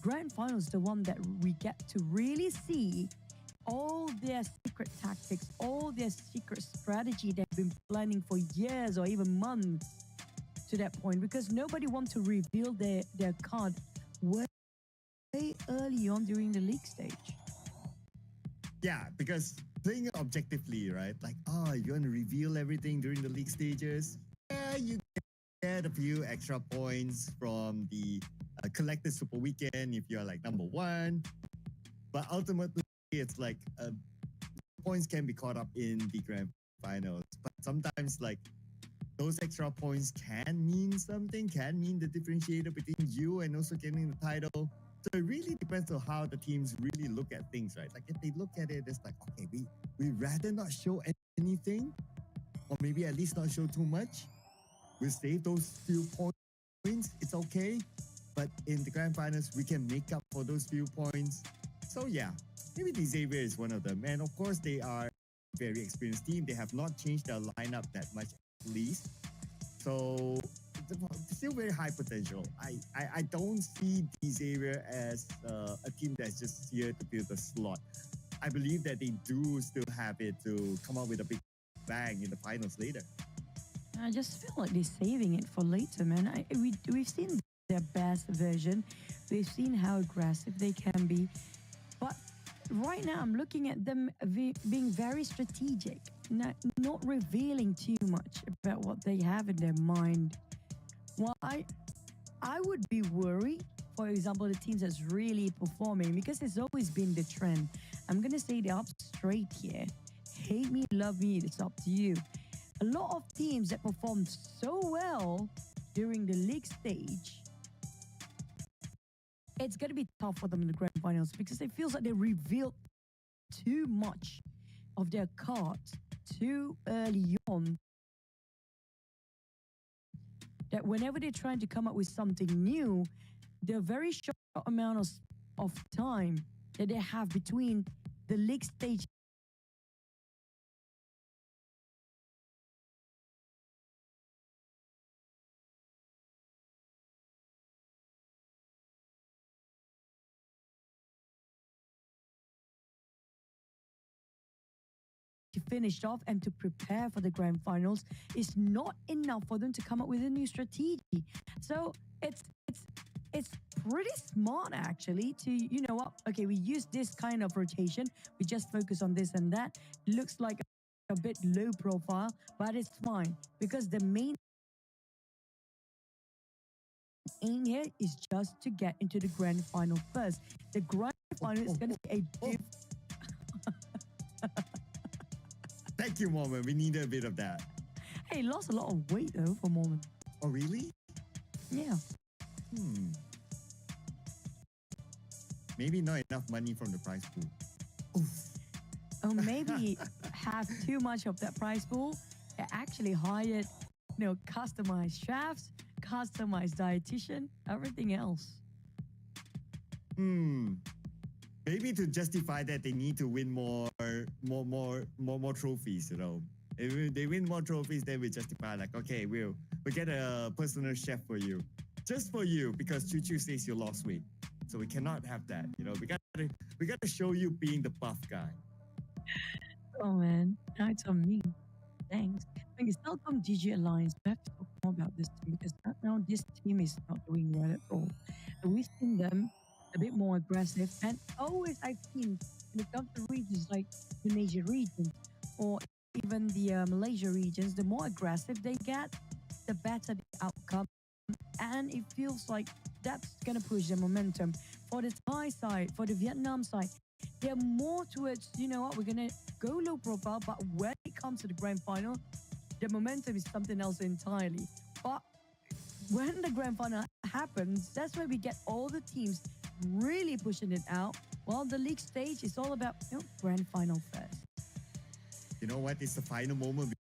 Grand finals, the one that we get to really see all their secret tactics, all their secret strategy they've been planning for years or even months to that point, because nobody wants to reveal their card way early on during the league stage. Yeah, because playing it objectively, right? Like, you want to reveal everything during the league stages? Yeah, you get a few extra points from the collected Super Weekend if you're like number 1. But ultimately, it's like points can be caught up in the grand finals. But sometimes, like, those extra points can mean something, can mean the differentiator between you and also getting the title. So it really depends on how the teams really look at things, right? Like, if they look at it, it's like, okay, we rather not show anything, or maybe at least not show too much. We'll save those few points. It's okay. But in the grand finals, we can make up for those few points. So yeah, maybe the Xavier is one of them. And of course, they are a very experienced team. They have not changed their lineup that much, at least. So still very high potential. I don't see the Xavier as a team that's just here to fill the slot. I believe that they do still have it to come up with a big bang in the finals later. I just feel like they're saving it for later, man. We've seen their best version. We've seen how aggressive they can be. But right now, I'm looking at them being very strategic, not revealing too much about what they have in their mind. Well, I would be worried, for example, the teams that's really performing, because it's always been the trend. I'm going to say it up straight here. Hate me, love me, it's up to you. a lot of teams that performed so well during the league stage, it's going to be tough for them in the grand finals because it feels like they revealed too much of their cards too early on. That whenever they're trying to come up with something new, the very short amount of time that they have between the league stage to finish off and to prepare for the grand finals is not enough for them to come up with a new strategy. So it's pretty smart actually to, you know what, okay, we use this kind of rotation, we just focus on this and that. Looks like a bit low profile, but it's fine because the main aim here is just to get into the grand final first. The grand final is going to be a diff. Thank you, Mormon. We need a bit of that. Hey, lost a lot of weight though for Mormon. Oh, really? Yeah. Maybe not enough money from the prize pool. Oof. Or maybe have too much of that prize pool. They actually hired, customized chefs, customized dietitian, everything else. Maybe to justify that they need to win more trophies, If they win more trophies, then we justify like, okay, we get a personal chef for you. Just for you, because Choo says you lost weight. So we cannot have that. We got to show you being the buff guy. Oh man, now it's on me. Thanks. Okay, CelcomDigi Alliance. We have to talk more about this team because right now this team is not doing well at all. And we've seen them a bit more aggressive, and always I've seen when it comes to regions like Indonesia region or even the Malaysia regions, the more aggressive they get, the better the outcome. And it feels like that's going to push the momentum. For the Thai side, for the Vietnam side, they're more towards, you know what, we're going to go low profile, but when it comes to the grand final, the momentum is something else entirely. But when the grand final happens, that's where we get all the teams really pushing it out, while the league stage is all about grand final first. You know what? It's the final moment.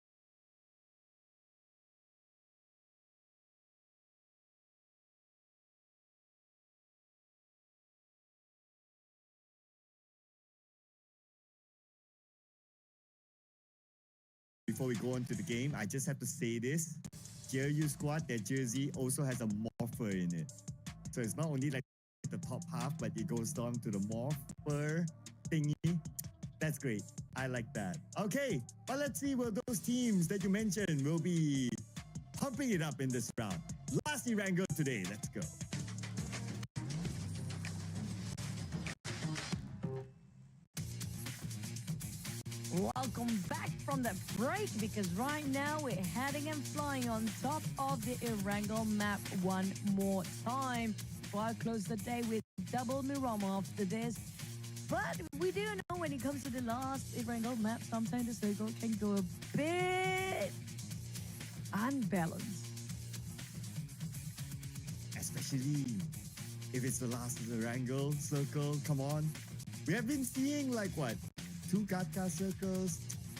Before we go on to the game, I just have to say this. GLU squad, their jersey also has a morpher in it. So it's not only like the top half, but it goes down to the morpher thingy. That's great. I like that. Okay, but let's see what those teams that you mentioned will be pumping it up in this round. Last Erangel today. Let's go. Welcome back from the break, because right now we're heading and flying on top of the Erangel map one more time. So I'll close the day with double Miramar after this. But we do know when it comes to the last Erangel map, sometimes the circle can go a bit unbalanced. Especially if it's the last of the Erangel circle. Come on. We have been seeing like what? 2 Gatka circles.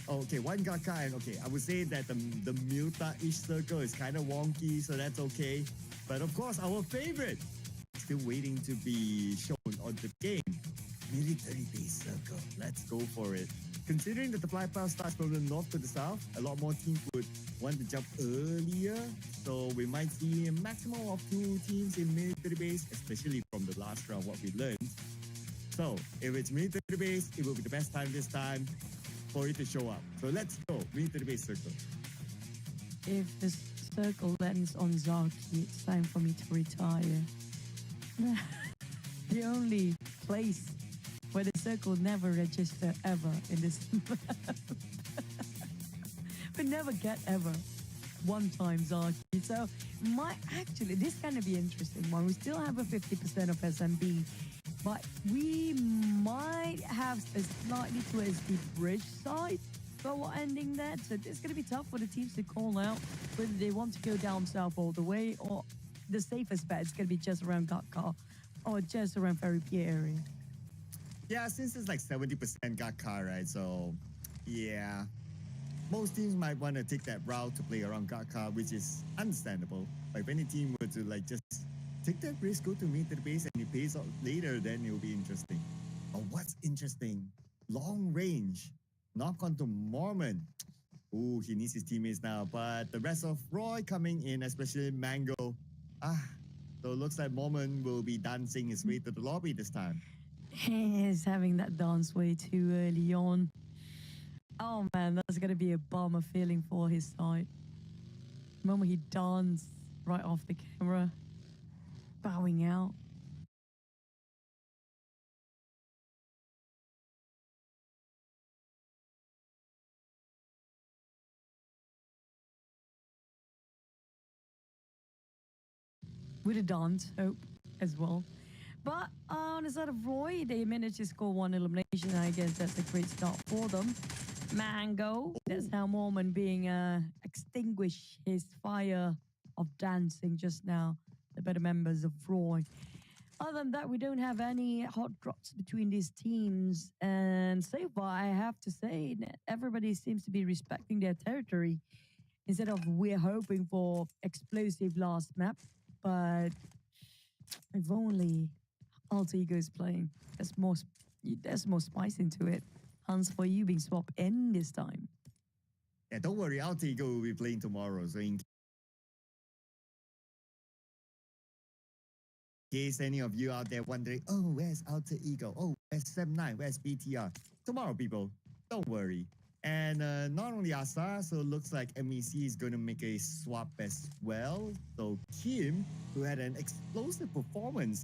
Oh, okay, 1 Gatka, and okay, I would say that the Muta-ish circle is kind of wonky, so that's okay. But of course, our favorite, still waiting to be shown on the game. Military base circle. Let's go for it. Considering that the flight path starts from the north to the south, a lot more teams would want to jump earlier. So we might see a maximum of 2 teams in military base, especially from the last round, what we learned. So if it's military base, it will be the best time this time for it to show up. So let's go, military base circle. If the circle lands on Zaki, it's time for me to retire. The only place where the circle never register ever in this map. We never get ever one time Zaki. So this kind of be interesting one. We still have a 50% of SMB. But we might have a slightly towards the bridge side well ending that. So it's going to be tough for the teams to call out whether they want to go down south all the way, or the safest bet is going to be just around Gatkar or just around Ferry Pier area. Yeah, since it's like 70% got car, right? So, yeah. Most teams might want to take that route to play around Gatkar, which is understandable. But if any team were to like just take that risk, go to meet the base, and it pays off later, then it'll be interesting. But what's interesting? Long range. Knock onto Mormon. Ooh, he needs his teammates now. But the rest of Roy coming in, especially Mango. So it looks like Mormon will be dancing his way to the lobby this time. He's having that dance way too early on. Oh man, that's going to be a bummer feeling for his side. The moment he danced right off the camera, bowing out. With a dance, hope, as well. But on the side of Roy, they managed to score one elimination. I guess that's a great start for them. Mango, that's how Mormon being extinguished his fire of dancing just now. The better members of Roy. Other than that, we don't have any hot drops between these teams. And so far, I have to say that everybody seems to be respecting their territory. Instead of we're hoping for explosive last map. But if only Alter Ego is playing, there's more spice into it. Hans, for you being swapped in this time. Yeah, don't worry, Alter Ego will be playing tomorrow. So in case any of you out there wondering, oh, where's Alter Ego? Oh, where's Sem9? Where's BTR? Tomorrow, people, don't worry. And not only Asa, so it looks like MEC is going to make a swap as well. So Kim, who had an explosive performance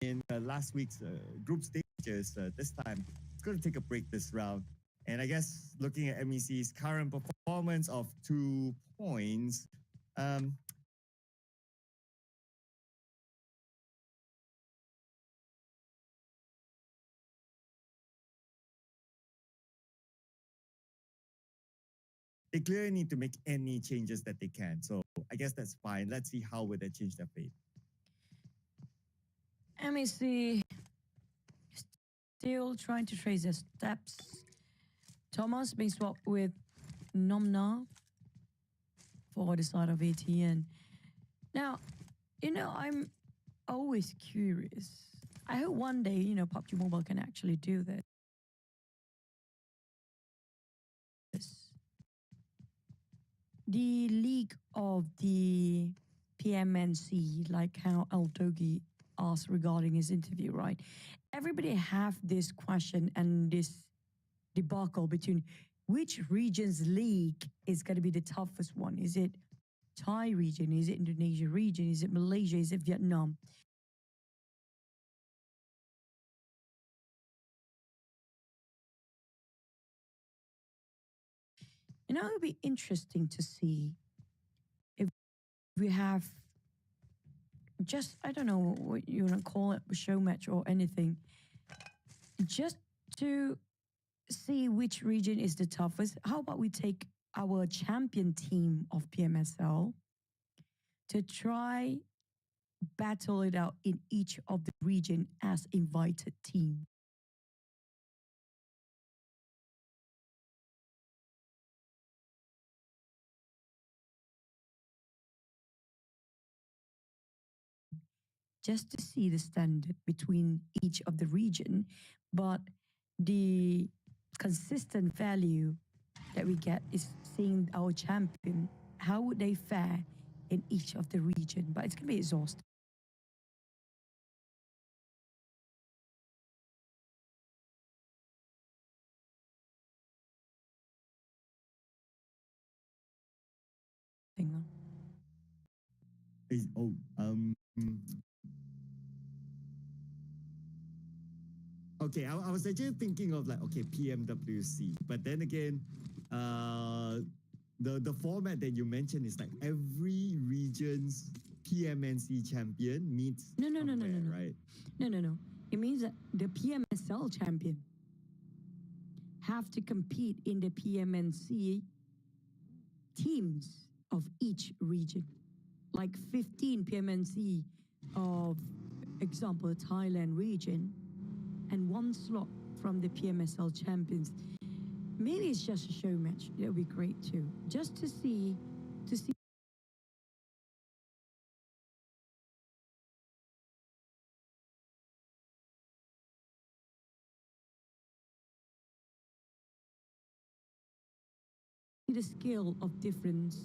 in last week's group stages, this time it's going to take a break this round. And I guess looking at MEC's current performance of 2 points, they clearly need to make any changes that they can. So I guess that's fine. Let's see how will they change their fate. MEC still trying to trace their steps. Thomas being swapped with MAQNA for the side of ETN. Now, I'm always curious. I hope one day, PUBG Mobile can actually do this. The league of the PMNC, like how Altogi asked regarding his interview, right? Everybody have this question and this debacle between which region's league is going to be the toughest one. Is it Thai region? Is it Indonesia region? Is it Malaysia? Is it Vietnam? And it would be interesting to see if we have just, I don't know what you want to call it, a show match or anything, just to see which region is the toughest. How about we take our champion team of PMSL to try battle it out in each of the region as invited team. Just to see the standard between each of the region, but the consistent value that we get is seeing our champion, how would they fare in each of the region, but it's going to be exhausting. Okay, I was actually thinking of like, okay, PMWC, but then again, the format that you mentioned is like every region's PMSL Champion meets No. right? No. It means that the PMSL champion have to compete in the PMSL teams of each region. Like 15 PMSL of example Thailand region and 1 slot from the PMSL champions. Maybe it's just a show match. That would be great too. Just to see the scale of difference,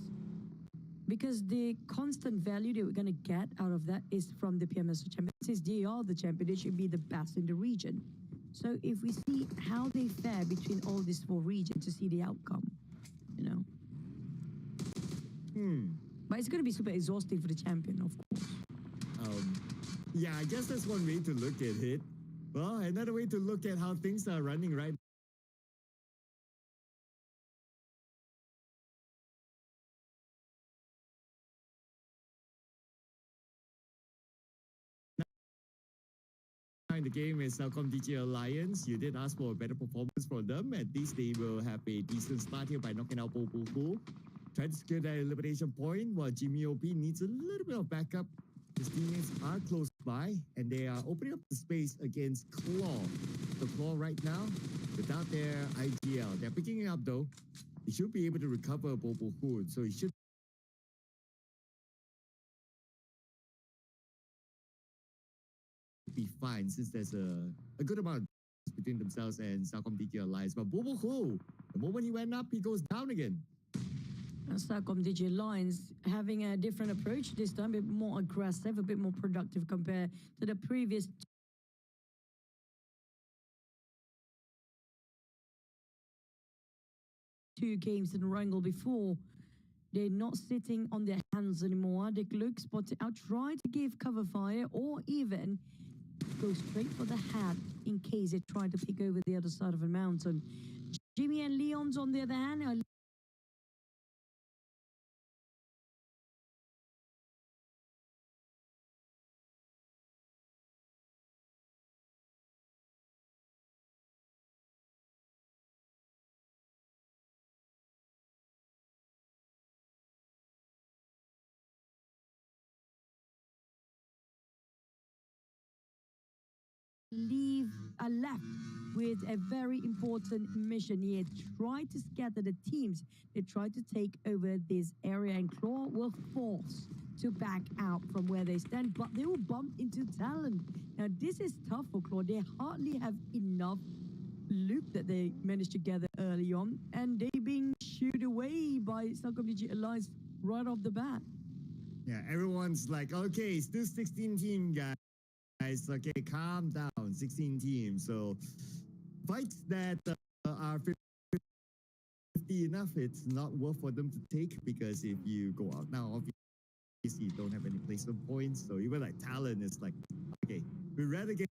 because the constant value that we're going to get out of that is from the PMSL champion. Since they are the champion, they should be the best in the region. So if we see how they fare between all these 4 regions to see the outcome, you know. But it's going to be super exhausting for the champion, of course. Yeah, I guess that's one way to look at it. Well, another way to look at how things are running right in the game is CelcomDigi Alliance. You did ask for a better performance from them. At least they will have a decent start here by knocking out Popo. Try to secure that elimination point while Jimmy OP needs a little bit of backup. His teammates are close by and they are opening up the space against Claw. The Claw right now, without their IGL. They're picking it up though. He should be able to recover Popo, so he should be fine since there's a good amount between themselves and CelcomDigi Alliance. But Bobo, the moment he went up, he goes down again. CelcomDigi Alliance having a different approach this time, a bit more aggressive, a bit more productive compared to the previous two games in Wrangle before. They're not sitting on their hands anymore. They look spotted out, try to give cover fire or even go straight for the head in case they try to pick over the other side of the mountain. Jimmy and Leon's on the other hand are left with a very important mission here. Try to scatter the teams. They try to take over this area, and Claw will force to back out from where they stand, but they will bump into TALON. Now, this is tough for Claw. They hardly have enough loot that they managed to gather early on, and they being shooed away by CelcomDigi Alliance right off the bat. Yeah, everyone's like, okay, still 16 team, guys. Okay, calm down. 16 teams. So fights that are 50 enough, it's not worth for them to take, because if you go out now, obviously you don't have any placement points. So even like TALON is like, okay, we'd rather get